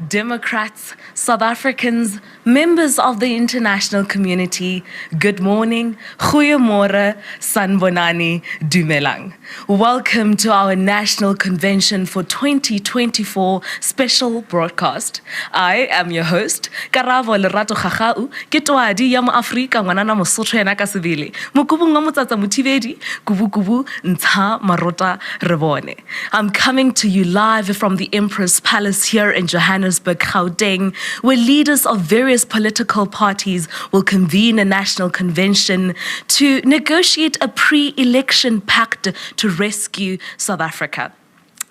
Democrats, South Africans, members of the international community, good morning, goeiemorgen, sanbonani, dumelang. Welcome to our National Convention for 2024 special broadcast. I am your host, Karabo Lerato Khachau, ke toadi ya mo Afrika ngwanana Mosotho ena ka sebele. Mokubung wa motsatsa mothibedi, kubu ntsha marota re bone. I'm coming to you live from the Empress Palace here in Johannesburg, Gauteng, where leaders of various political parties will convene a national convention to negotiate a pre-election pact to rescue South Africa.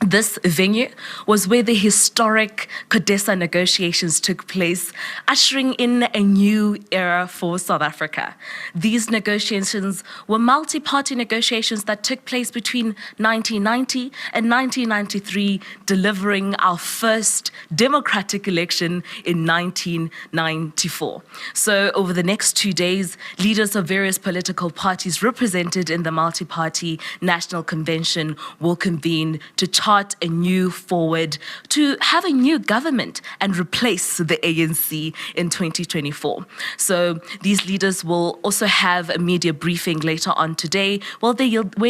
This venue was where the historic CODESA negotiations took place, ushering in a new era for South Africa. These negotiations were multi-party negotiations that took place between 1990 and 1993, delivering our first democratic election in 1994. So over the next 2 days, leaders of various political parties represented in the multi-party national convention will convene to chart a new forward, to have a new government and replace the ANC in 2024. So these leaders will also have a media briefing later on today where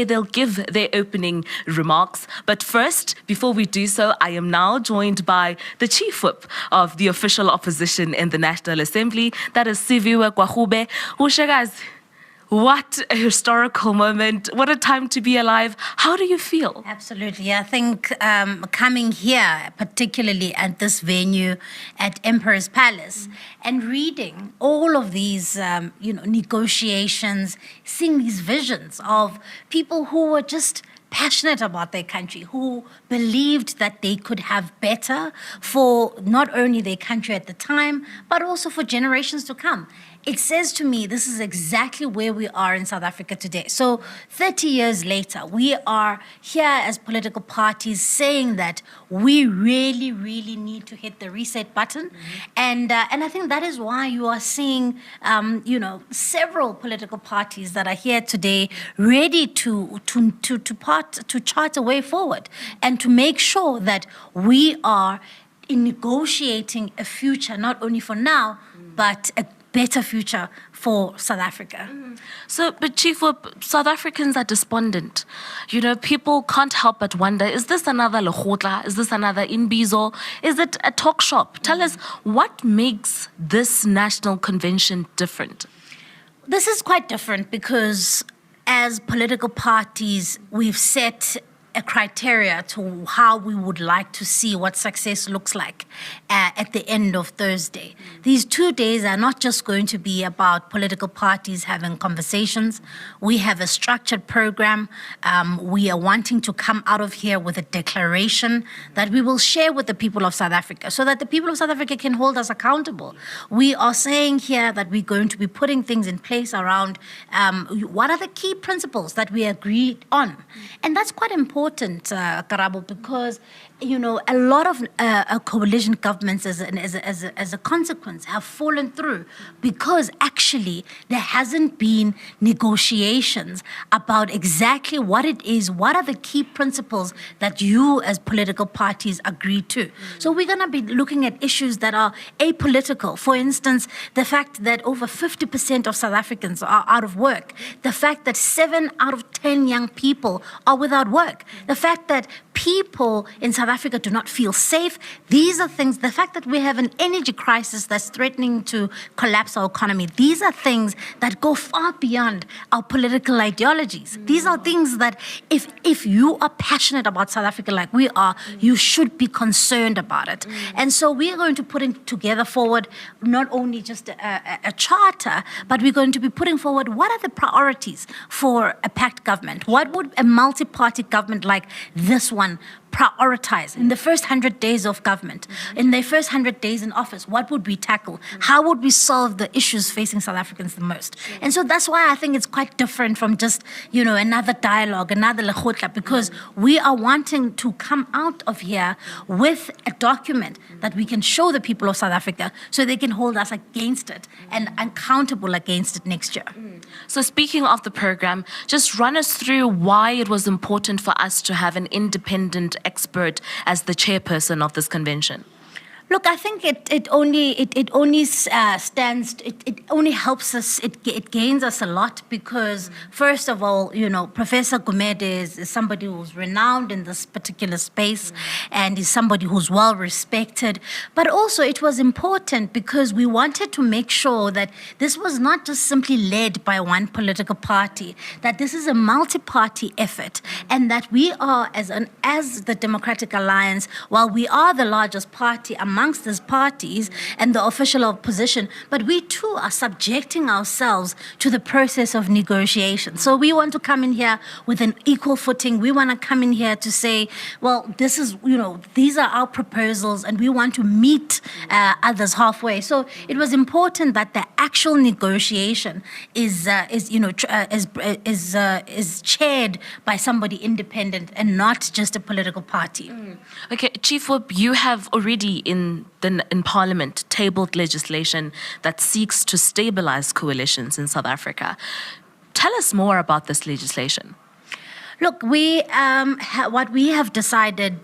they'll give their opening remarks. But first, before we do so, I am now joined by the Chief Whip of the official opposition in the National Assembly, that is Siviwe Kwagube. Guys, what a historical moment. What a time to be alive. How do you feel? Absolutely. I think coming here, particularly at this venue at Emperor's Palace, and reading all of these negotiations, seeing these visions of people who were just passionate about their country, who believed that they could have better for not only their country at the time, but also for generations to come. It says to me, this is exactly where we are in South Africa today. So 30 years later, we are here as political parties saying that we really, really need to hit the reset button. And I think that is why you are seeing, several political parties that are here today ready to chart a way forward and to make sure that we are in negotiating a future, not only for now, but a better future for South Africa. So, but Chief Whip, South Africans are despondent. People can't help but wonder, is this another Lekgotla? Is this another Inbizo? Is it a talk shop? Tell us, what makes this national convention different? This is quite different because as political parties, we've set a criteria to how we would like to see what success looks like at the end of Thursday. These 2 days are not just going to be about political parties having conversations. We have a structured program. We are wanting to come out of here with a declaration that we will share with the people of South Africa so that the people of South Africa can hold us accountable. We are saying here that we're going to be putting things in place around what are the key principles that we agreed on. And that's quite important. Karabo, because a lot of coalition governments as a consequence have fallen through because actually there hasn't been negotiations about exactly what it is, what are the key principles that you as political parties agree to. So we're going to be looking at issues that are apolitical. For instance, the fact that over 50% of South Africans are out of work, the fact that 7 out of 10 young people are without work, the fact that people in South Africa do not feel safe. These are things, the fact that we have an energy crisis that's threatening to collapse our economy, these are things that go far beyond our political ideologies. These are things that if you are passionate about South Africa like we are, you should be concerned about it. And so we are going to put together forward not only just a charter, but we're going to be putting forward what are the priorities for a pact government? What would a multi-party government like this one prioritize in the first 100 days of government, in the first 100 days in office? What would we tackle? How would we solve the issues facing South Africans the most? And so that's why I think it's quite different from just, another dialogue, another Lekgotla, because we are wanting to come out of here with a document that we can show the people of South Africa so they can hold us against it and accountable against it next year. So speaking of the program, just run us through why it was important for us to have an independent expert as the chairperson of this convention. Look, I think it only helps us. It gains us a lot because first of all, Professor Gumede is somebody who's renowned in this particular space, and is somebody who's well respected. But also, it was important because we wanted to make sure that this was not just simply led by one political party. That this is a multi-party effort, and that we are as the Democratic Alliance, while we are the largest party amongst these parties and the official opposition, but we too are subjecting ourselves to the process of negotiation. So we want to come in here with an equal footing. We want to come in here to say, well, this is, these are our proposals, and we want to meet others halfway. So it was important that the actual negotiation is chaired by somebody independent and not just a political party. Okay, Chief Whip, you have already in Parliament tabled legislation that seeks to stabilize coalitions in South Africa. Tell us more about this legislation. Look, what we have decided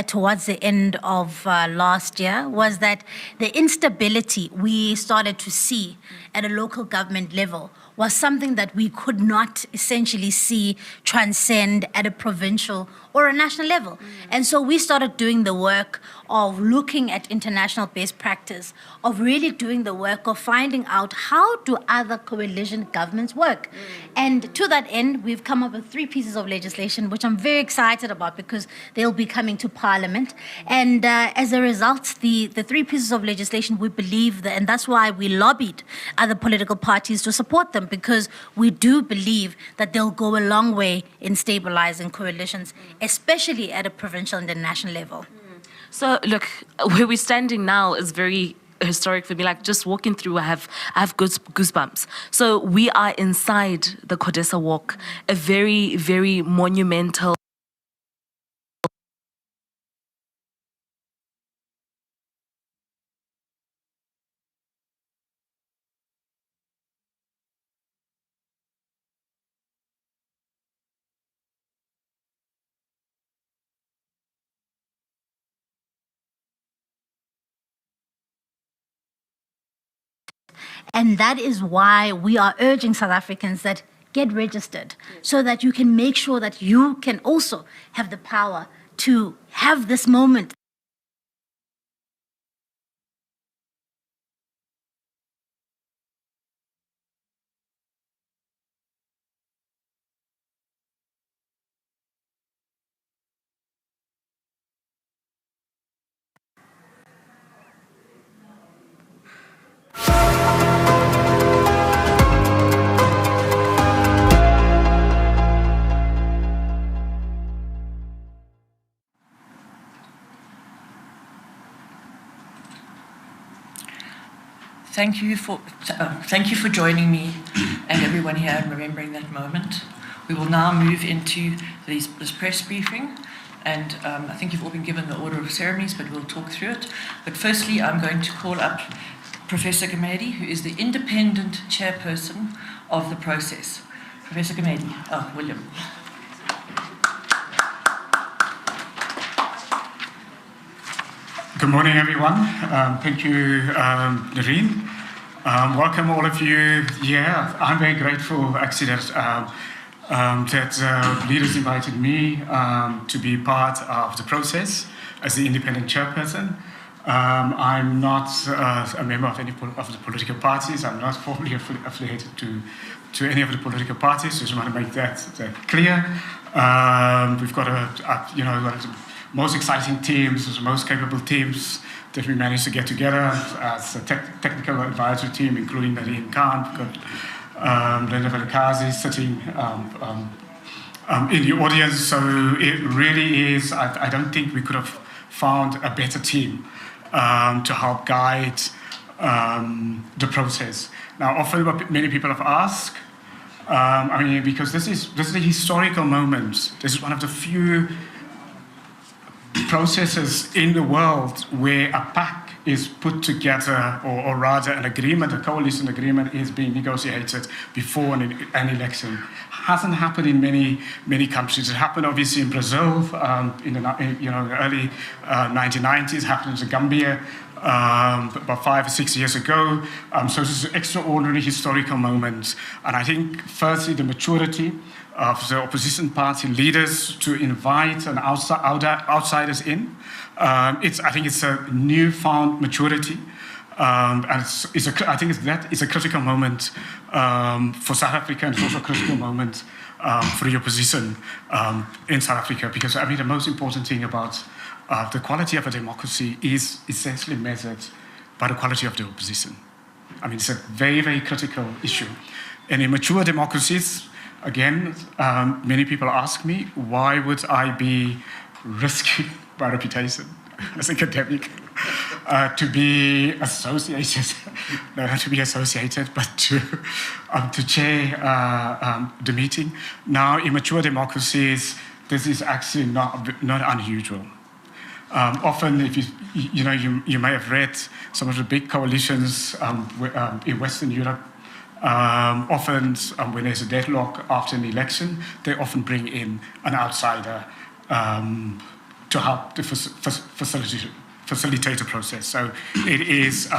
towards the end of last year was that the instability we started to see at a local government level was something that we could not essentially see transcend at a provincial or a national level. And so we started doing the work of looking at international best practice, of really doing the work of finding out how do other coalition governments work. And to that end, we've come up with 3 pieces of legislation, which I'm very excited about because they'll be coming to Parliament. And as a result, the 3 pieces of legislation, we believe that, and that's why we lobbied other political parties to support them, because we do believe that they'll go a long way in stabilizing coalitions, especially at a provincial and the national level. So, look, where we're standing now is very historic for me. Like, just walking through, I have goosebumps. So we are inside the CODESA Walk, a very, very monumental And that is why we are urging South Africans that get registered so that you can make sure that you can also have the power to have this moment. Thank you for joining me and everyone here and remembering that moment. We will now move into this press briefing, and I think you've all been given the order of ceremonies, but we'll talk through it. But firstly, I'm going to call up Professor Gumede, who is the independent chairperson of the process. Professor Gumede. Oh, William. Good morning, everyone. Thank you, Nerine. Welcome all of you. Yeah, I'm very grateful actually that leaders invited me to be part of the process as the independent chairperson. I'm not a member of any of the political parties. I'm not formally affiliated to any of the political parties. Just want to make that clear. We've got one of the most exciting teams, the most capable teams that we managed to get together as a technical advisory team, including Nerine, Kahn. We've got Velenkosini sitting in the audience. So it really is, I don't think we could have found a better team to help guide the process. Now, often what many people have asked, because this is a historical moment. This is one of the few processes in the world where a pact is put together, or rather an agreement, a coalition agreement is being negotiated before an election. Hasn't happened in many countries. It happened obviously in Brazil in the early 1990s. Happened in Gambia about 5 or 6 years ago. So this is an extraordinary historical moment. And I think, firstly, the maturity of the opposition party leaders to invite an outsiders in. I think it's a newfound maturity. And I think it's a critical moment for South Africa, and it's also a critical moment for the opposition in South Africa, because I mean the most important thing about the quality of a democracy is essentially measured by the quality of the opposition. I mean, it's a very, very critical issue. And in mature democracies, again, many people ask me, why would I be risking my reputation as an academic to be associated, no, not to be associated, but to chair the meeting? Now, in mature democracies, this is actually not unusual. Often, if you may have read some of the big coalitions in Western Europe. Often, when there's a deadlock after an election, they often bring in an outsider to help to facilitate the process. So it is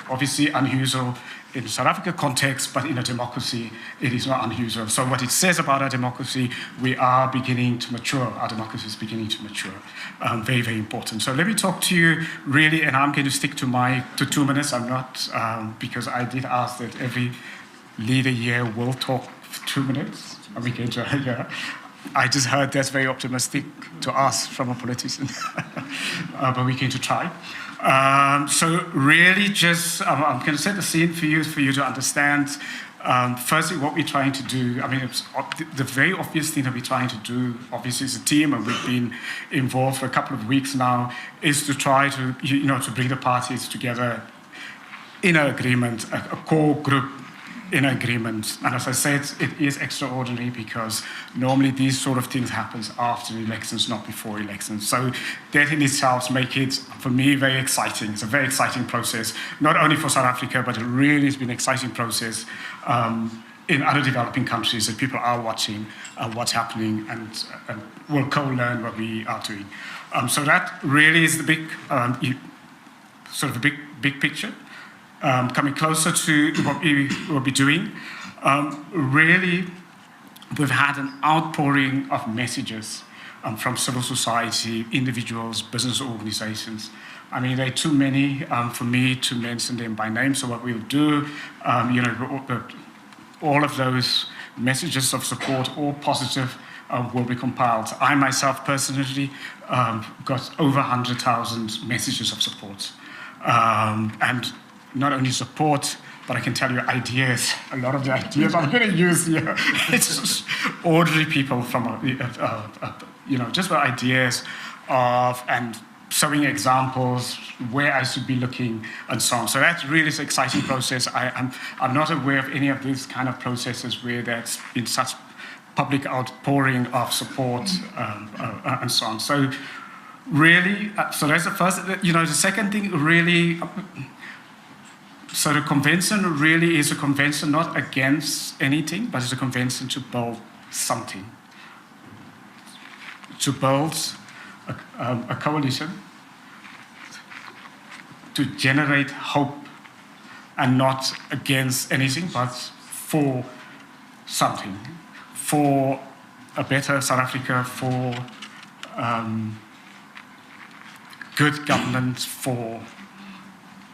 obviously unusual in the South Africa context, but in a democracy, it is not unusual. So what it says about our democracy, we are beginning to mature. Our democracy is beginning to mature. Very, very important. So let me talk to you really, and I'm going to stick to 2 minutes. I'm not, because I did ask that every leader here will talk for 2 minutes. Are we going to, yeah. I just heard that's very optimistic to ask from a politician, but we're going to try. So really just, I'm going to set the scene for you to understand, firstly, what we're trying to do. I mean, it's the very obvious thing that we're trying to do, obviously, as a team, and we've been involved for a couple of weeks now, is to try to, to bring the parties together in an agreement, a core group in agreement. And as I said, it is extraordinary because normally these sort of things happen after elections, not before elections. So that in itself makes it, for me, very exciting. It's a very exciting process, not only for South Africa, but it really has been an exciting process in other developing countries that people are watching what's happening and will co-learn what we are doing. So that really is the big, sort of the big picture. Coming closer to what we will be doing, really, we've had an outpouring of messages from civil society, individuals, business organizations. I mean, there are too many for me to mention them by name, so what we'll do, all of those messages of support, all positive, will be compiled. I myself personally got over 100,000 messages of support. And not only support, but I can tell you ideas. A lot of the ideas I'm going to use here, it's just ordinary people from, just ideas of and showing examples where I should be looking and so on. So that really is an exciting process. I'm not aware of any of these kind of processes where there's been such public outpouring of support and so on. So really, so that's the first. The second thing really. So the convention really is a convention not against anything, but it's a convention to build something. To build a coalition, to generate hope, and not against anything, but for something. For a better South Africa, for good governance, for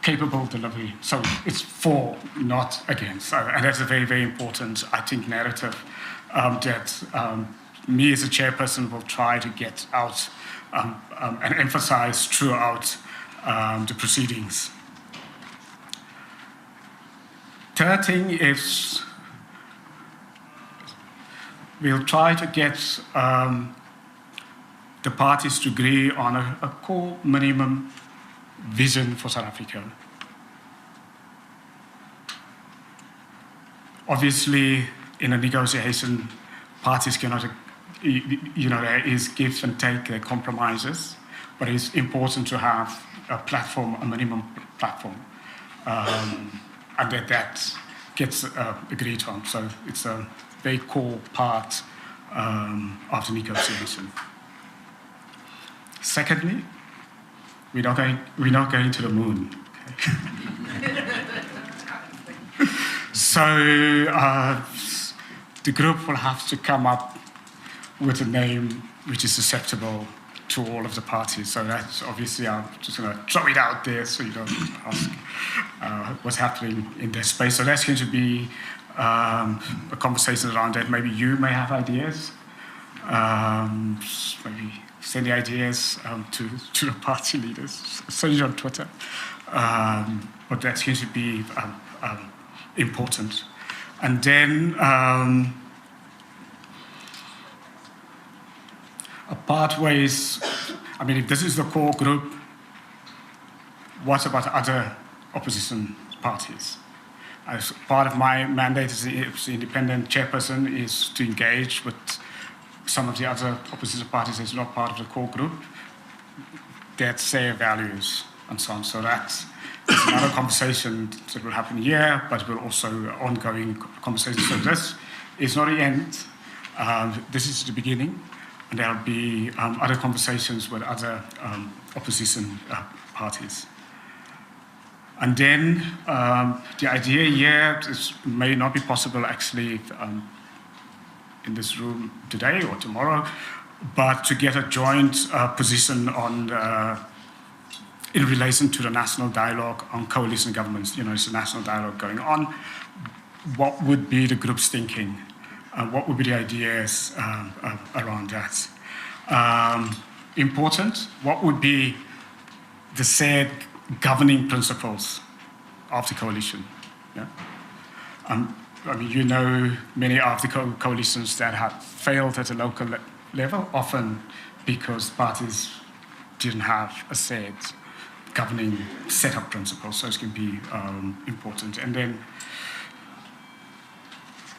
capable delivery. So it's for, not against. And that's a very, very important, I think, narrative that me as a chairperson will try to get out and emphasize throughout the proceedings. Third thing is we'll try to get the parties to agree on a core minimum vision for South Africa. Obviously, in a negotiation, parties cannot, there is give and take, there are compromises, but it's important to have a platform, a minimum platform, and that gets agreed on. So it's a very core part of the negotiation. Secondly, we're not going to the moon. So the group will have to come up with a name which is acceptable to all of the parties. So that's obviously, I'm just going to throw it out there so you don't ask what's happening in this space. So that's going to be a conversation around that. Maybe you may have ideas. Maybe send the ideas to the party leaders. Send it on Twitter. But that's going to be important. And then apart ways, I mean, if this is the core group, what about other opposition parties? As part of my mandate as the independent chairperson is to engage with some of the other opposition parties that's not part of the core group that share values and so on. So that's another conversation that will happen here, but it will also ongoing conversation. So this is not the end. This is the beginning, and there'll be other conversations with other opposition parties. And then the idea here may not be possible actually in this room today or tomorrow, but to get a joint position on in relation to the national dialogue on coalition governments. You know, it's a national dialogue going on. What would be the group's thinking? What would be the ideas around that? Important, what would be the shared governing principles of the coalition? Yeah? I mean, you know many of the coalitions that have failed at a local level, often because parties didn't have a shared governing set of principles, so it can be important. And then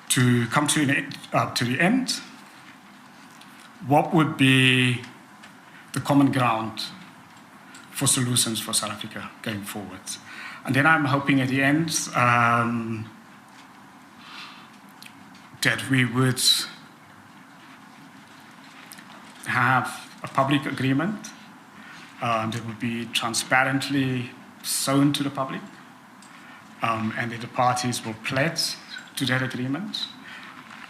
to come to the end, what would be the common ground for solutions for South Africa going forward? And then I'm hoping at the end that we would have a public agreement that would be transparently shown to the public, and that the parties will pledge to that agreement,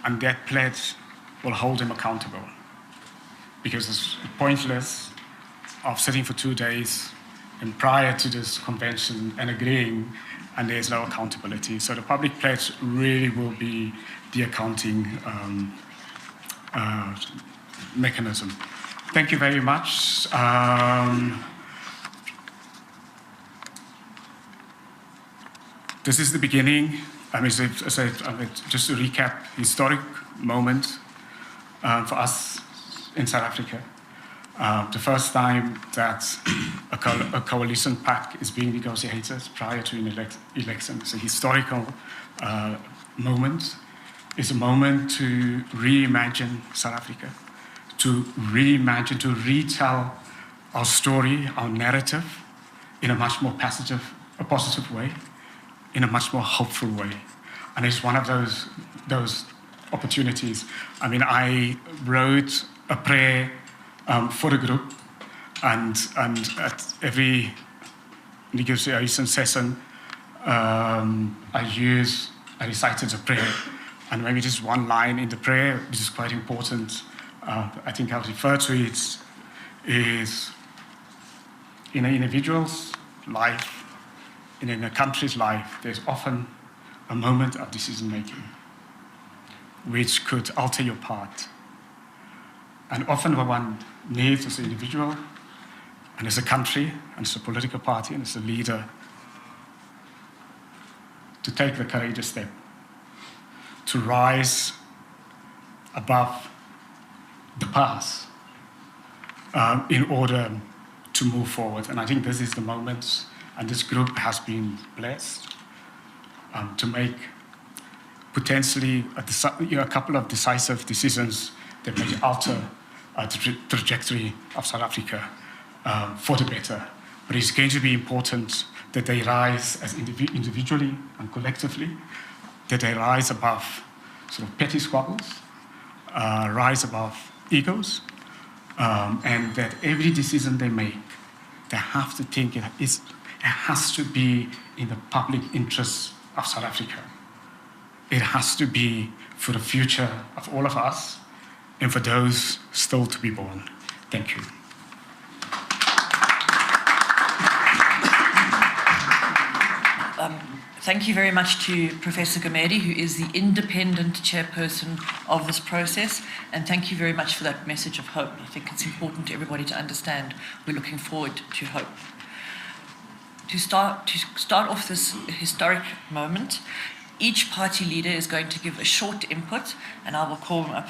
and that pledge will hold them accountable. Because it's pointless of sitting for 2 days and prior to this convention and agreeing, and there's no accountability. So the public pledge really will be the accounting mechanism. Thank you very much. This is the beginning. I mean, just to recap, historic moment for us in South Africa. The first time that a coalition pact is being negotiated prior to an election. It's a historical moment. It's a moment to reimagine South Africa, to reimagine, to retell our story, our narrative, in a much more positive way, in a much more hopeful way. And it's one of those opportunities. I mean, I wrote a prayer for the group, and at every negotiation session, I recited a prayer, and maybe just one line in the prayer, which is quite important. I think I'll refer to it, is in an individual's life, in a country's life, there's often a moment of decision-making which could alter your path. And often what one needs as an individual, and as a country, and as a political party, and as a leader, to take the courageous step, to rise above the past in order to move forward. And I think this is the moment, and this group has been blessed to make potentially a couple of decisive decisions that may alter the trajectory of South Africa for the better. But it's going to be important that they rise as individually and collectively, that they rise above sort of petty squabbles, rise above egos, and that every decision they make they have to think it has to be in the public interest of South Africa. It has to be for the future of all of us and for those still to be born. Thank you. Thank you very much to Professor Gumede, who is the independent chairperson of this process, and thank you very much for that message of hope. I think it's important to everybody to understand we're looking forward to hope. To start off this historic moment, each party leader is going to give a short input, and I will call them up,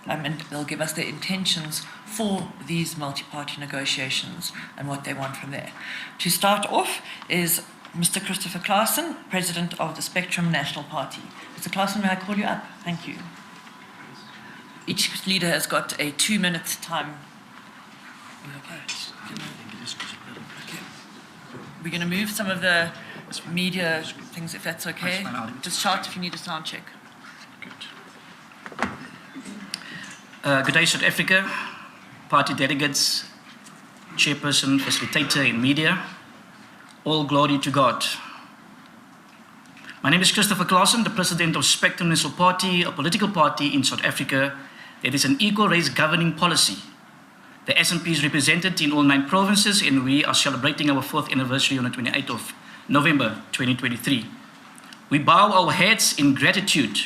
and they'll give us their intentions for these multi-party negotiations and what they want from there. To start off is Mr. Christopher Claassen, President of the Spectrum National Party. Mr. Claassen, may I call you up? Thank you. Each leader has got a 2-minute time. Okay. We're going to move some of the media things, if that's okay. Just shout if you need a sound check. Good day, South Africa, party delegates, chairperson, facilitator in media. All glory to God. My name is Christopher Claassen, the president of Spectrum National Party, a political party in South Africa that is an equal race governing policy. The SNP is represented in all 9 provinces, and we are celebrating our 4th anniversary on the 28th of November 2023. We bow our heads in gratitude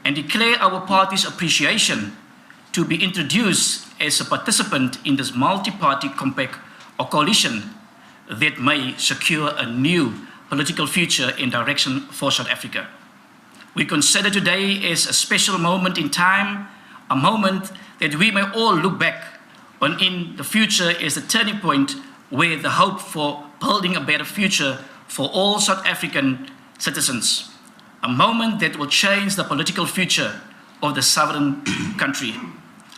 and declare our party's appreciation to be introduced as a participant in this multi-party compact or coalition that may secure a new political future and direction for South Africa. We consider today as a special moment in time, a moment that we may all look back on in the future as a turning point where the hope for building a better future for all South African citizens, a moment that will change the political future of the sovereign country.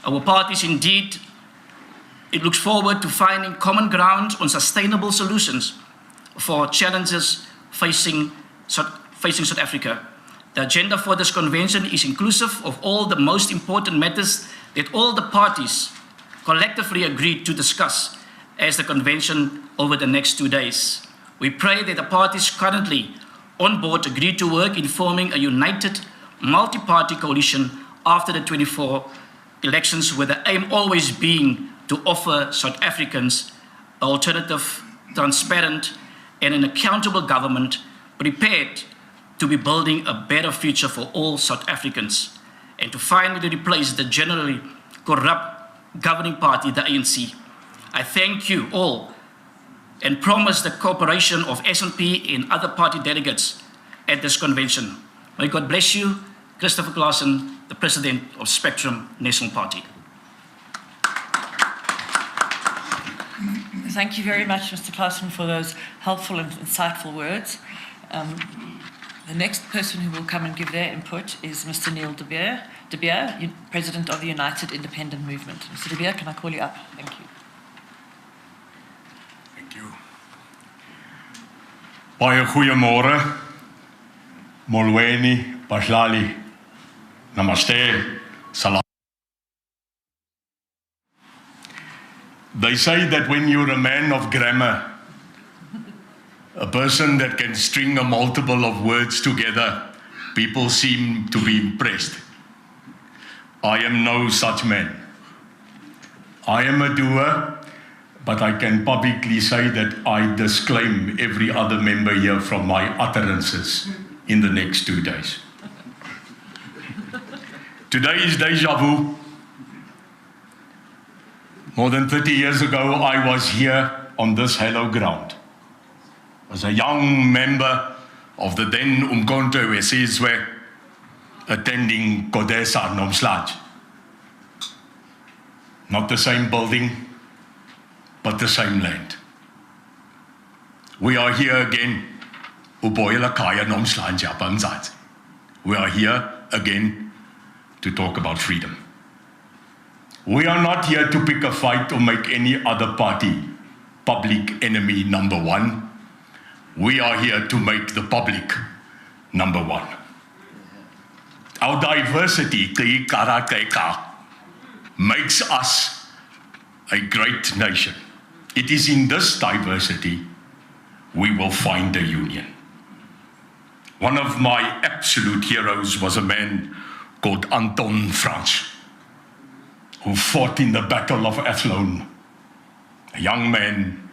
Our parties indeed, it looks forward to finding common ground on sustainable solutions for challenges facing South Africa. The agenda for this convention is inclusive of all the most important matters that all the parties collectively agreed to discuss as the convention over the next 2 days. We pray that the parties currently on board agree to work in forming a united multi-party coalition after the 24 elections, with the aim always being to offer South Africans an alternative, transparent, and an accountable government prepared to be building a better future for all South Africans, and to finally replace the generally corrupt governing party, the ANC. I thank you all and promise the cooperation of SNP and other party delegates at this convention. May God bless you. Christopher Claassen, the President of Spectrum National Party. Thank you very much, Mr. Claassen, for those helpful and insightful words. The next person who will come and give their input is Mr. Neil de Beer, President of the United Independent Movement. Mr. de Beer, can I call you up? Thank you. Thank you. Baie goeiemôre. Molweni, Bahlali, Namaste, Salam. They say that when you're a man of grammar, a person that can string a multiple of words together, people seem to be impressed. I am no such man. I am a doer, but I can publicly say that I disclaim every other member here from my utterances in the next 2 days. Today is deja vu. More than 30 years ago, I was here on this hallowed ground. As a young member of the then Umkhonto Wesizwe, attending Kodesa Nomslaj. Not the same building, but the same land. We are here again. We are here again to talk about freedom. We are not here to pick a fight or make any other party public enemy number one. We are here to make the public number one. Our diversity makes us a great nation. It is in this diversity we will find a union. One of my absolute heroes was a man called Anton Franz, who fought in the Battle of Athlone, a young man,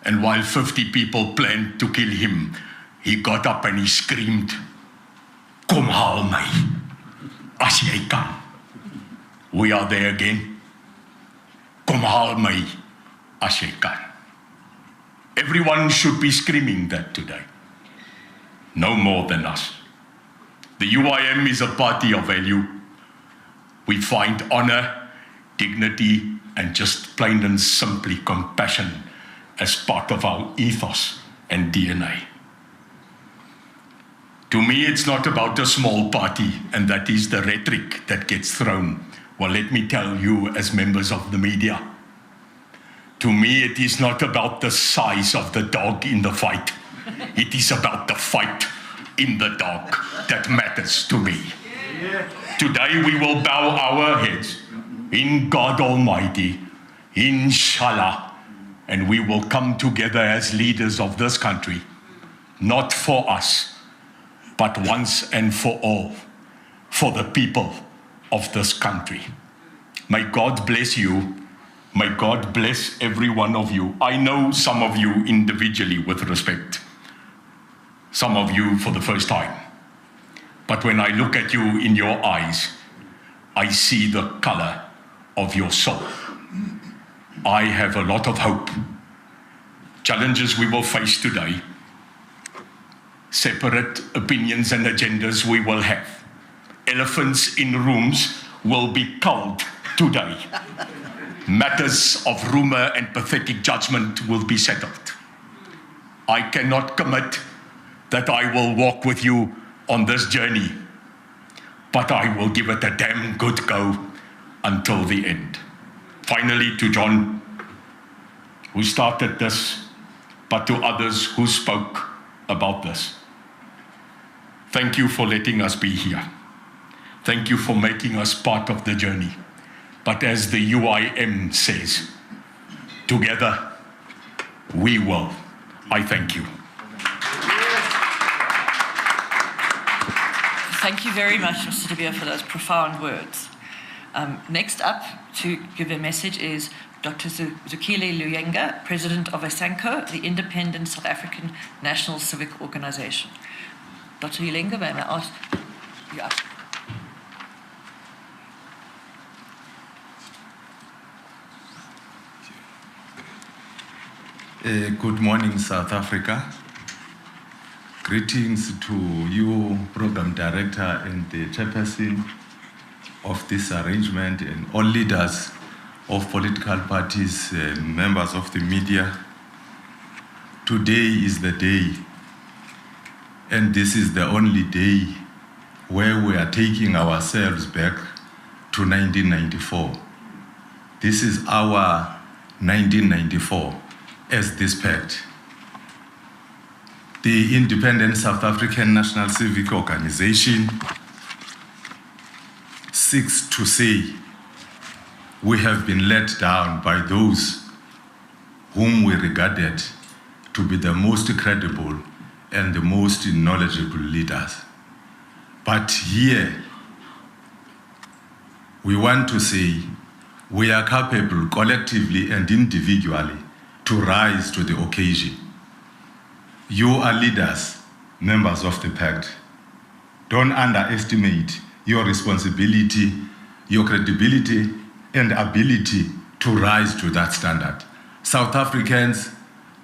and while 50 people planned to kill him, he got up and he screamed, "Kom haal my, as jy kan." We are there again. Kom haal my, as jy kan. Everyone should be screaming that today. No more than us. The UIM is a party of value. We find honor, dignity, and just plain and simply compassion as part of our ethos and DNA. To me, it's not about a small party, and that is the rhetoric that gets thrown. Well, let me tell you, as members of the media, to me, it is not about the size of the dog in the fight. It is about the fight in the dog that matters to me. Today, we will bow our heads in God Almighty, inshallah, and we will come together as leaders of this country, not for us, but once and for all, for the people of this country. May God bless you. May God bless every one of you. I know some of you individually with respect, some of you for the first time. But when I look at you in your eyes, I see the color of your soul. I have a lot of hope. Challenges we will face today, separate opinions and agendas we will have. Elephants in rooms will be culled today. Matters of rumor and pathetic judgment will be settled. I cannot commit that I will walk with you on this journey, but I will give it a damn good go until the end. Finally, to John, who started this, but to others who spoke about this. Thank you for letting us be here. Thank you for making us part of the journey. But as the UIM says, together we will. I thank you. Thank you very much, Mr. De Beer, for those profound words. Next up to give a message is Dr. Zukile Luyenge, President of ISANCO, the Independent South African National Civic Organization. Dr. Luyenge, may I ask you up? Good morning, South Africa. Greetings to you, Program Director and the Chairperson of this arrangement, and all leaders of political parties, members of the media. Today is the day, and this is the only day where we are taking ourselves back to 1994. This is our 1994. As this pact. The Independent South African National Civic Organization seeks to say we have been let down by those whom we regarded to be the most credible and the most knowledgeable leaders. But here, we want to say we are capable collectively and individually to rise to the occasion. You are leaders, members of the pact. Don't underestimate your responsibility, your credibility, and ability to rise to that standard. South Africans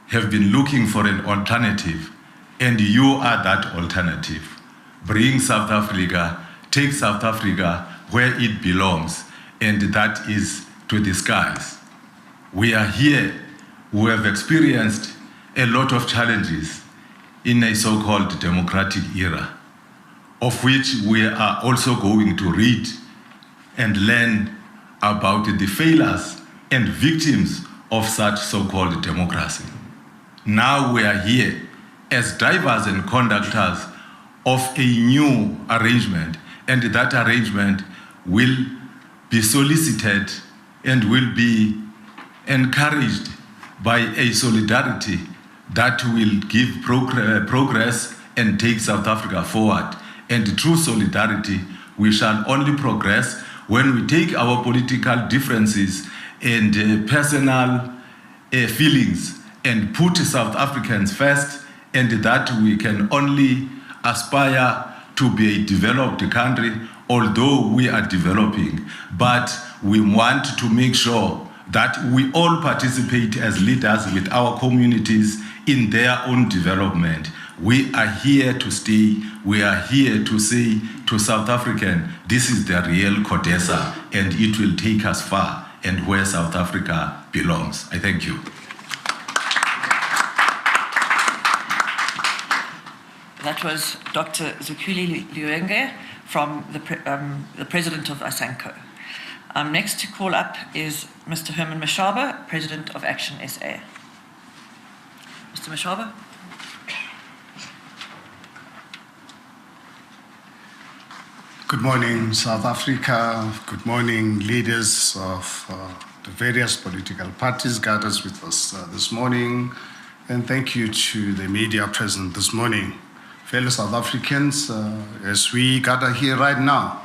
have been looking for an alternative, and you are that alternative. Bring South Africa, take South Africa where it belongs, and that is to the skies. We are here who have experienced a lot of challenges in a so-called democratic era, of which we are also going to read and learn about the failures and victims of such so-called democracy. Now we are here as drivers and conductors of a new arrangement, and that arrangement will be solicited and will be encouraged by a solidarity that will give progress and take South Africa forward. And through solidarity, we shall only progress when we take our political differences and personal feelings and put South Africans first, and that we can only aspire to be a developed country, although we are developing. But we want to make sure that we all participate as leaders with our communities in their own development. We are here to stay. We are here to say to South African, this is the real CODESA, and it will take us far and where South Africa belongs. I thank you. That was Dr. Zukile Luyenge from the president of ISANCO. Next to call up is Mr. Herman Mashaba, president of ActionSA. Mr. Mashaba. Good morning, South Africa. Good morning, leaders of the various political parties gathered with us this morning. And thank you to the media present this morning. Fellow South Africans, as we gather here right now,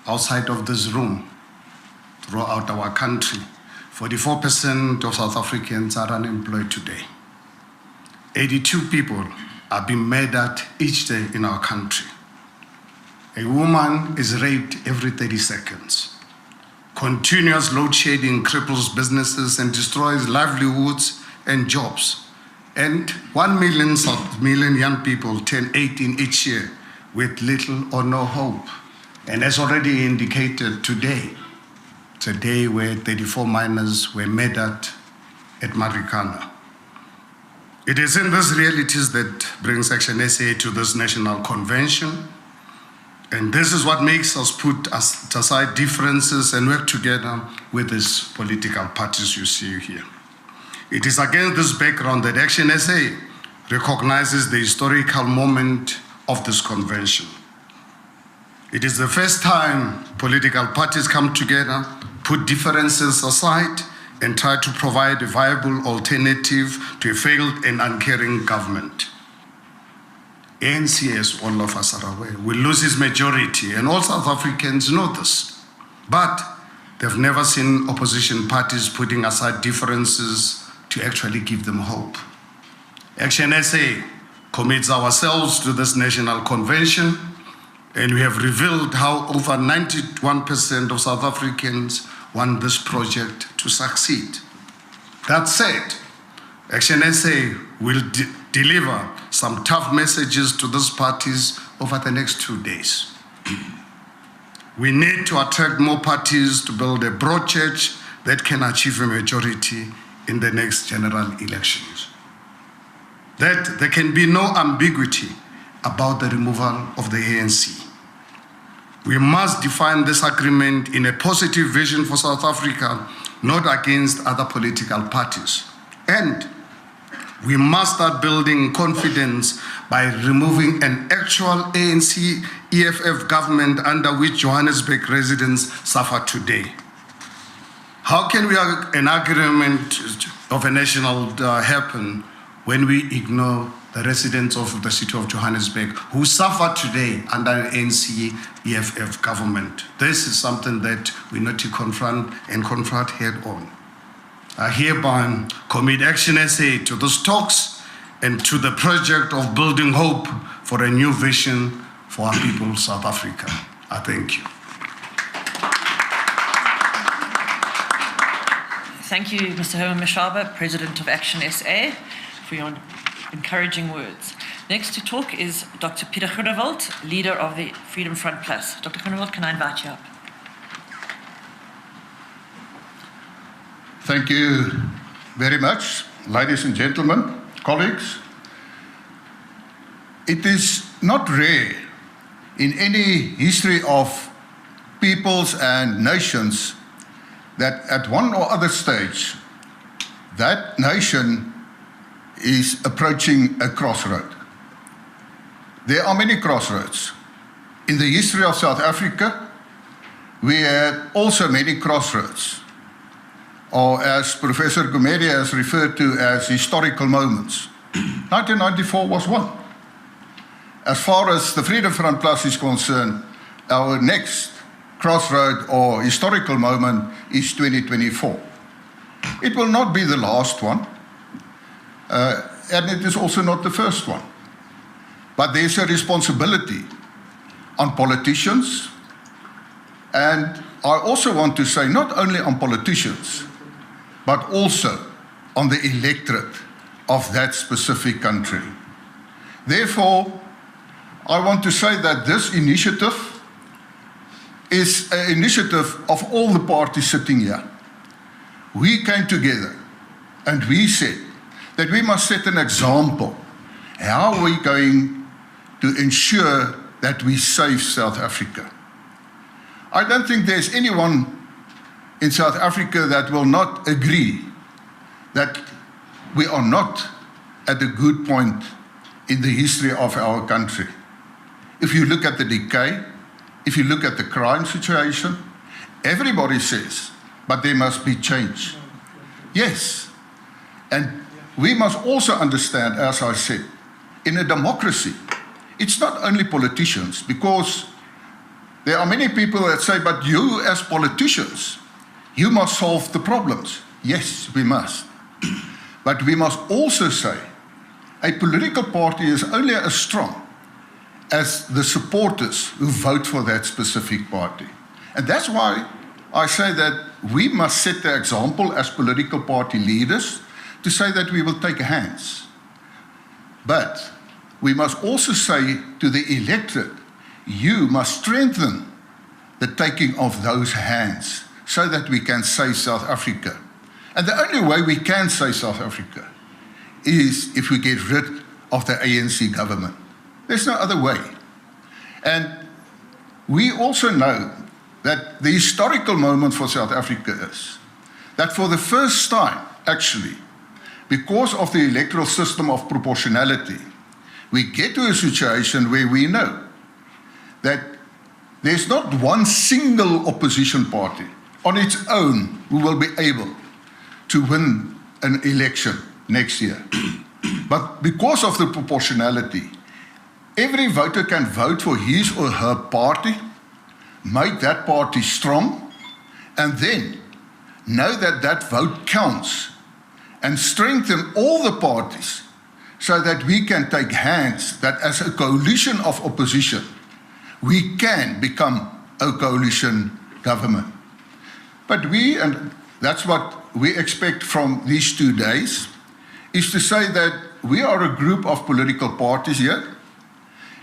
outside of this room, throughout our country, 44% of South Africans are unemployed today. 82 people are being murdered each day in our country. A woman is raped every 30 seconds. Continuous load shedding cripples businesses and destroys livelihoods and jobs. And 1 million young people turn 18 each year with little or no hope. And as already indicated today, it's a day where 34 miners were murdered at Marikana. It is in these realities that brings ActionSA to this national convention. And this is what makes us put aside differences and work together with these political parties you see here. It is against this background that ActionSA recognizes the historical moment of this convention. It is the first time political parties come together, put differences aside, and try to provide a viable alternative to a failed and uncaring government. ANC, as all of us are aware, will lose its majority, and all South Africans know this. But they've never seen opposition parties putting aside differences to actually give them hope. ActionSA commits ourselves to this national convention, and we have revealed how over 91% of South Africans want this project to succeed. That said, ActionSA will deliver some tough messages to these parties over the next 2 days. We need to attract more parties to build a broad church that can achieve a majority in the next general elections. That there can be no ambiguity about the removal of the ANC. We must define this agreement in a positive vision for South Africa, not against other political parties. And we must start building confidence by removing an actual ANC EFF government under which Johannesburg residents suffer today. How can we have an agreement of a national happen when we ignore the residents of the city of Johannesburg who suffer today under an ANC EFF government? This is something that we need to confront head on. I hereby commit ActionSA to those talks and to the project of building hope for a new vision for our people, South Africa. I thank you. Thank you, Mr. Herman Mashaba, president of ActionSA, for your encouraging words. Next to talk is Dr. Pieter Groenewald, leader of the Freedom Front Plus. Dr. Groenewald, can I invite you up? Thank you very much, ladies and gentlemen, colleagues. It is not rare in any history of peoples and nations that at one or other stage, that nation is approaching a crossroad. There are many crossroads. In the history of South Africa, we had also many crossroads. or as Professor Gumede has referred to as historical moments. 1994 was one. As far as the Freedom Front Plus is concerned, our next crossroad or historical moment is 2024. It will not be the last one, and it is also not the first one. But there's a responsibility on politicians, and I also want to say not only on politicians, but also on the electorate of that specific country. Therefore, I want to say that this initiative is an initiative of all the parties sitting here. We came together and we said that we must set an example. How are we going to ensure that we save South Africa? I don't think there's anyone in South Africa that will not agree that we are not at a good point in the history of our country. If you look at the decay, if you look at the crime situation, everybody says, but there must be change. Yes, and we must also understand, as I said, in a democracy, it's not only politicians, because there are many people that say, but you as politicians, you must solve the problems. Yes, we must. But we must also say, a political party is only as strong as the supporters who vote for that specific party. And that's why I say that we must set the example as political party leaders to say that we will take hands. But we must also say to the electorate, you must strengthen the taking of those hands so that we can save South Africa. And the only way we can save South Africa is if we get rid of the ANC government. There's no other way. And we also know that the historical moment for South Africa is that for the first time, actually, because of the electoral system of proportionality, we get to a situation where we know that there's not one single opposition party on its own who will be able to win an election next year. But because of the proportionality, every voter can vote for his or her party, make that party strong, and then know that that vote counts and strengthen all the parties so that we can take hands that as a coalition of opposition, we can become a coalition government. But we, and that's what we expect from these 2 days, is to say that we are a group of political parties here,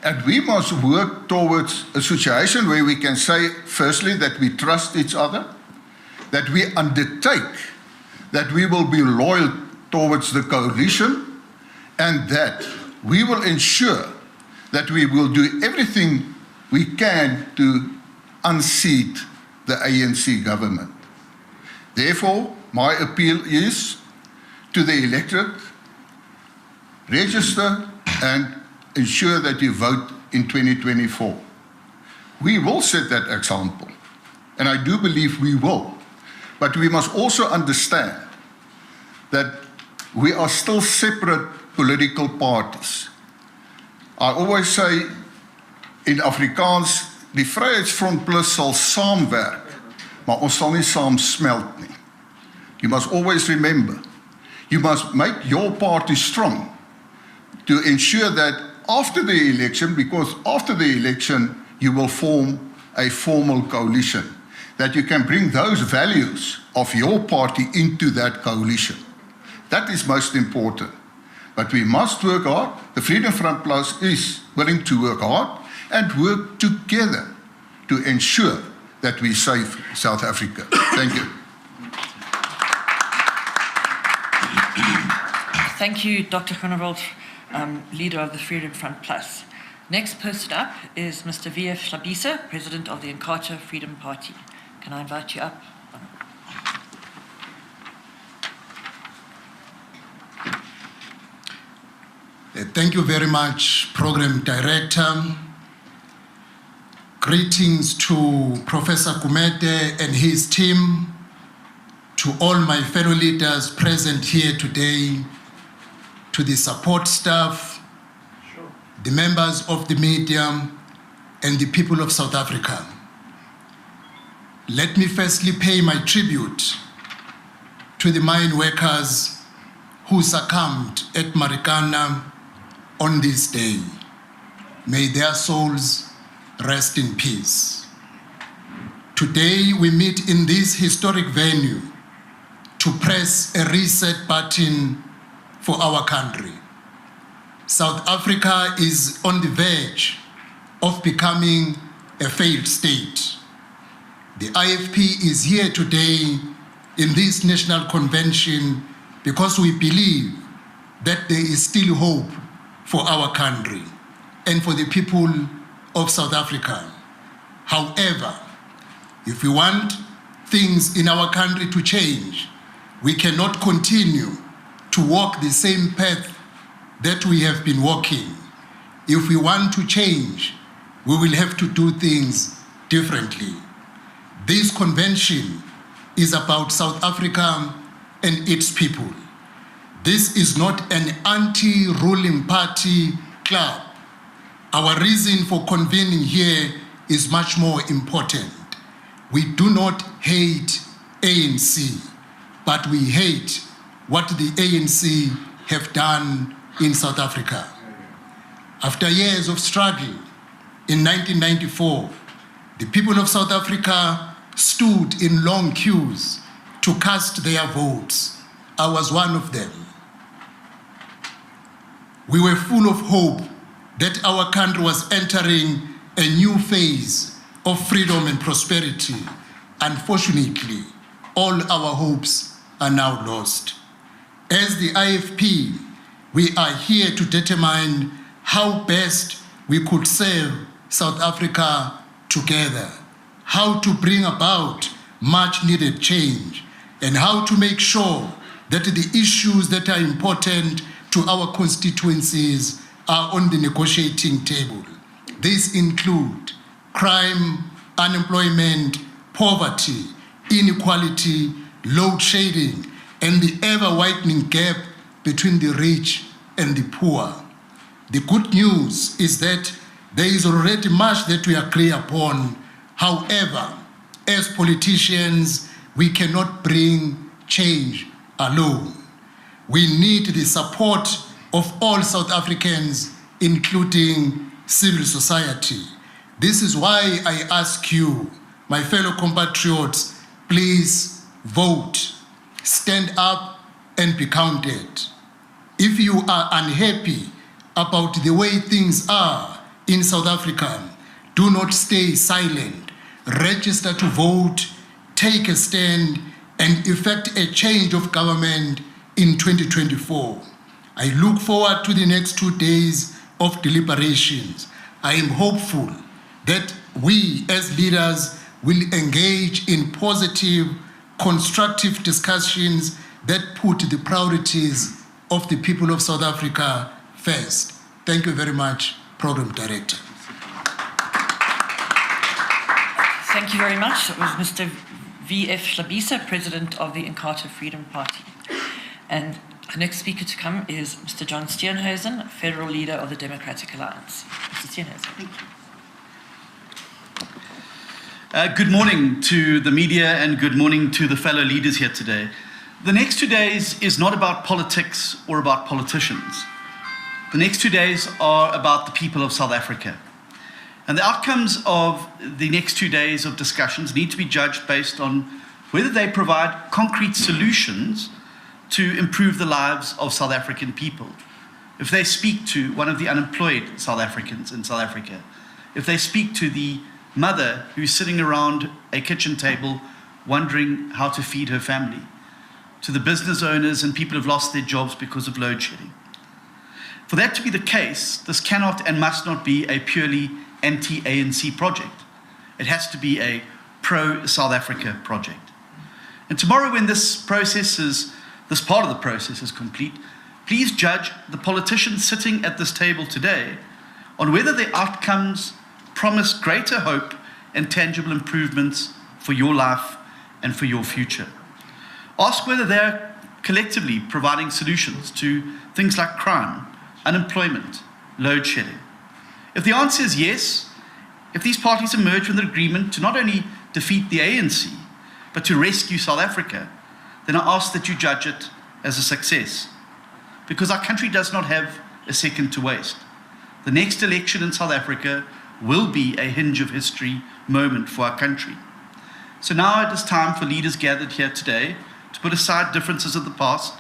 and we must work towards a situation where we can say, firstly, that we trust each other, that we undertake, that we will be loyal towards the coalition, and that we will ensure that we will do everything we can to unseat the ANC government. Therefore, my appeal is to the electorate, register and ensure that you vote in 2024. We will set that example, and I do believe we will. But we must also understand that we are still separate political parties. I always say in Afrikaans, die Vryheidsfront Plus sal saamwerk, maar ons sal nie saam smelt nie. You must always remember, you must make your party strong to ensure that after the election, because after the election you will form a formal coalition, that you can bring those values of your party into that coalition. That is most important. But we must work hard. The Freedom Front Plus is willing to work hard and work together to ensure that we save South Africa. Thank you. Thank you, Dr. Groenewald, leader of the Freedom Front Plus. Next posted up is Mr. V.F. Hlabisa, president of the Inkatha Freedom Party. Can I invite you up? Thank you very much, Program Director. Greetings to Professor Gumede and his team, to all my fellow leaders present here today, to the support staff, the members of the media, and the people of South Africa. Let me firstly pay my tribute to the mine workers who succumbed at Marikana on this day. May their souls rest in peace. Today we meet in this historic venue to press a reset button for our country. South Africa is on the verge of becoming a failed state. The IFP is here today in this national convention because we believe that there is still hope for our country and for the people of South Africa. However, if we want things in our country to change, we cannot continue to walk the same path that we have been walking. If we want to change, we will have to do things differently. This convention is about South Africa and its people. This is not an anti-ruling party club. Our reason for convening here is much more important. We do not hate ANC, but we hate what the ANC have done in South Africa. After years of struggle, in 1994, the people of South Africa stood in long queues to cast their votes. I was one of them. We were full of hope that our country was entering a new phase of freedom and prosperity. Unfortunately, all our hopes are now lost. As the IFP, we are here to determine how best we could serve South Africa together, how to bring about much needed change, and how to make sure that the issues that are important to our constituencies are on the negotiating table. These include crime, unemployment, poverty, inequality, load shedding, and the ever-widening gap between the rich and the poor. The good news is that there is already much that we agree upon. However, as politicians, we cannot bring change alone. We need the support of all South Africans, including civil society. This is why I ask you, my fellow compatriots, please vote, stand up and be counted. If you are unhappy about the way things are in South Africa, do not stay silent. Register to vote, take a stand, and effect a change of government in 2024. I look forward to the next 2 days of deliberations. I am hopeful that we as leaders will engage in positive, constructive discussions that put the priorities of the people of South Africa first. Thank you very much, Program Director. Thank you very much. That was Mr. V.F. Hlabisa, President of the Inkatha Freedom Party. And our next speaker to come is Mr. John Steenhuisen, Federal Leader of the Democratic Alliance. Mr. Steenhuisen. Thank you. Good morning to the media and good morning to the fellow leaders here today. The next 2 days is not about politics or about politicians. The next 2 days are about the people of South Africa. And the outcomes of the next 2 days of discussions need to be judged based on whether they provide concrete solutions to improve the lives of South African people. If they speak to one of the unemployed South Africans in South Africa, if they speak to the mother who's sitting around a kitchen table wondering how to feed her family, to the business owners and people who've lost their jobs because of load shedding. For that to be the case, this cannot and must not be a purely anti-ANC project. It has to be a pro-South Africa project. And tomorrow when this part of the process is complete, please judge the politicians sitting at this table today on whether the outcomes promise greater hope and tangible improvements for your life and for your future. Ask whether they're collectively providing solutions to things like crime, unemployment, load shedding. If the answer is yes, if these parties emerge with an agreement to not only defeat the ANC, but to rescue South Africa, then I ask that you judge it as a success. Because our country does not have a second to waste. The next election in South Africa will be a hinge of history moment for our country. So now it is time for leaders gathered here today to put aside differences of the past,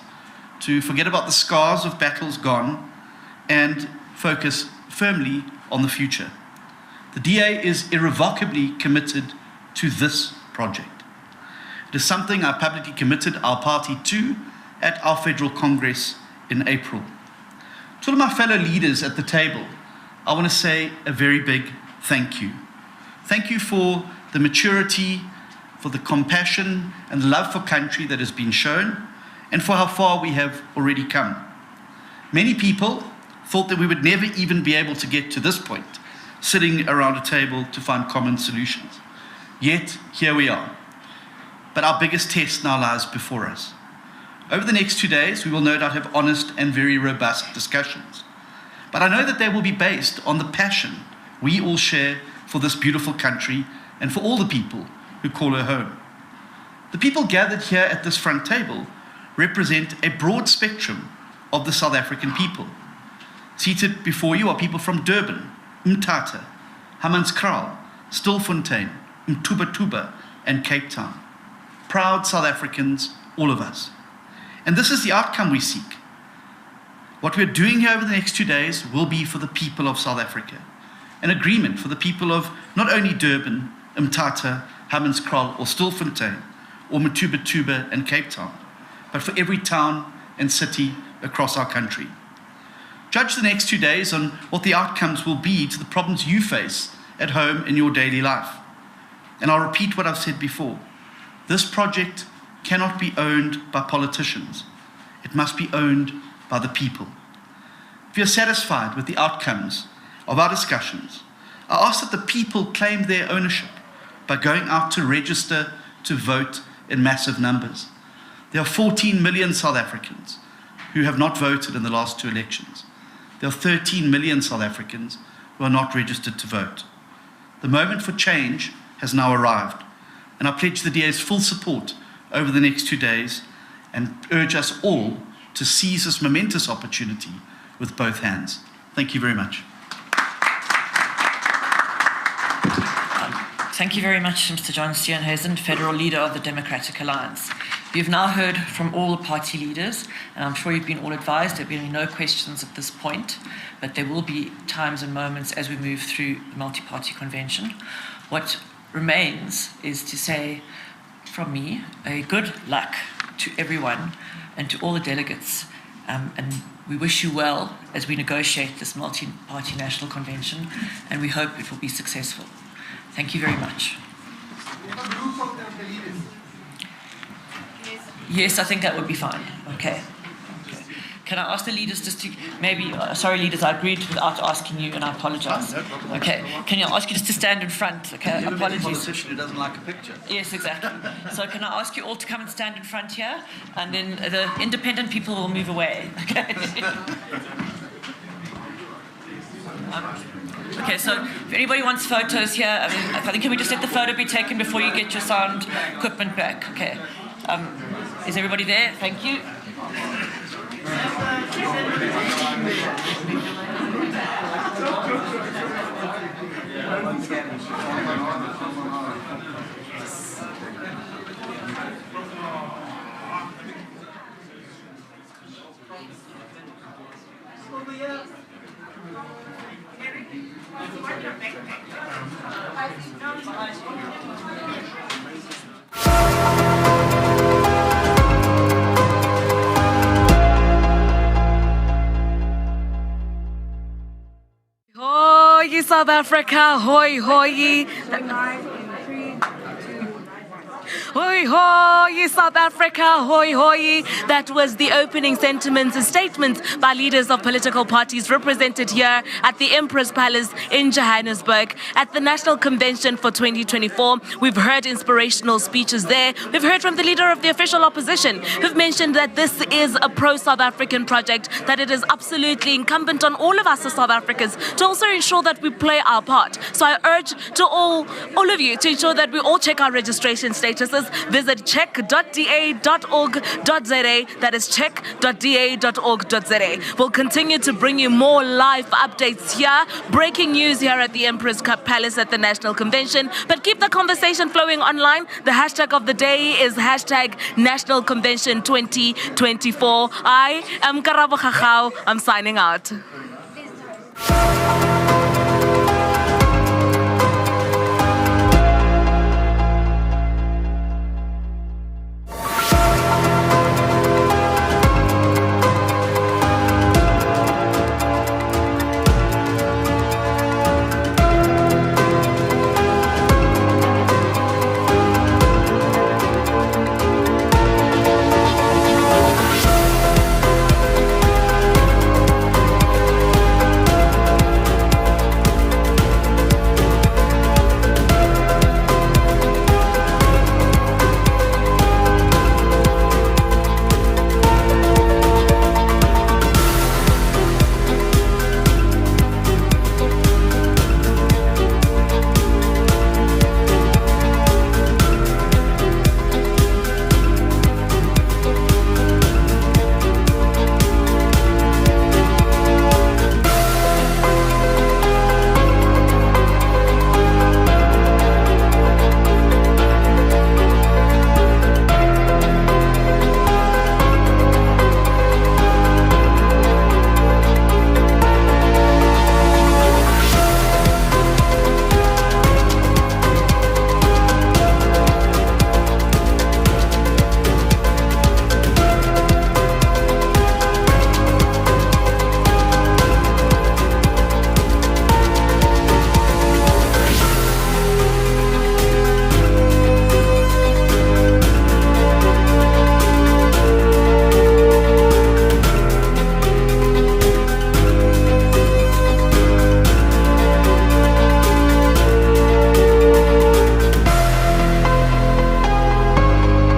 to forget about the scars of battles gone, and focus firmly on the future. The DA is irrevocably committed to this project. It is something I publicly committed our party to at our Federal Congress in April. To all of my fellow leaders at the table, I want to say a very big thank you. Thank you for the maturity, for the compassion and love for country that has been shown, and for how far we have already come. Many people thought that we would never even be able to get to this point, sitting around a table to find common solutions. Yet, here we are. But our biggest test now lies before us. Over the next 2 days, we will no doubt have honest and very robust discussions. But I know that they will be based on the passion we all share for this beautiful country and for all the people who call her home. The people gathered here at this front table represent a broad spectrum of the South African people. Seated before you are people from Durban, Inkatha, Hammanskraal, Stilfontein, Mtuba and Cape Town. Proud South Africans, all of us. And this is the outcome we seek. What we're doing here over the next 2 days will be for the people of South Africa. An agreement for the people of not only Durban, Inkatha, Hammanskraal or Stilfontein, or Mtuba and Cape Town, but for every town and city across our country. Judge the next 2 days on what the outcomes will be to the problems you face at home in your daily life. And I'll repeat what I've said before. This project cannot be owned by politicians. It must be owned by the people. If you're satisfied with the outcomes of our discussions, I ask that the people claim their ownership by going out to register to vote in massive numbers. There are 14 million South Africans who have not voted in the last 2 elections. There are 13 million South Africans who are not registered to vote. The moment for change has now arrived, and I pledge the DA's full support over the next 2 days and urge us all to seize this momentous opportunity with both hands. Thank you very much. Thank you very much, Mr. John Steenhuisen, Federal Leader of the Democratic Alliance. You've now heard from all the party leaders, and I'm sure you've been all advised there will be no questions at this point, but there will be times and moments as we move through the multi-party convention. What remains is to say, from me, a good luck to everyone and to all the delegates, and we wish you well as we negotiate this multi-party national convention, and we hope it will be successful. Thank you very much. Yes, I think that would be fine. Okay. Can I ask the leaders just to maybe, sorry leaders, I agreed without asking you and I apologize. Okay. Can I ask you just to stand in front? Okay, apologies. A politician who doesn't like a picture. Yes, exactly. So can I ask you all to come and stand in front here, and then the independent people will move away. Okay. Okay, so if anybody wants photos here, I think can we just let the photo be taken before you get your sound equipment back? Okay. Is everybody there? Thank you. South Africa, hoi hoi. Hoi hoi, South Africa, hoi hoi. That was the opening sentiments and statements by leaders of political parties represented here at the Emperor's Palace in Johannesburg. At the National Convention for 2024, we've heard inspirational speeches there. We've heard from the leader of the official opposition, who've mentioned that this is a pro-South African project, that it is absolutely incumbent on all of us as South Africans to also ensure that we play our part. So I urge to all of you to ensure that we all check our registration statuses. Visit check.da.org.za. That is check.da.org.za. We'll continue to bring you more live updates here. Breaking news here at the Emperor's Palace at the National Convention. But keep the conversation flowing online. The hashtag of the day is hashtag National Convention 2024. I am Karabo Khachau. I'm signing out.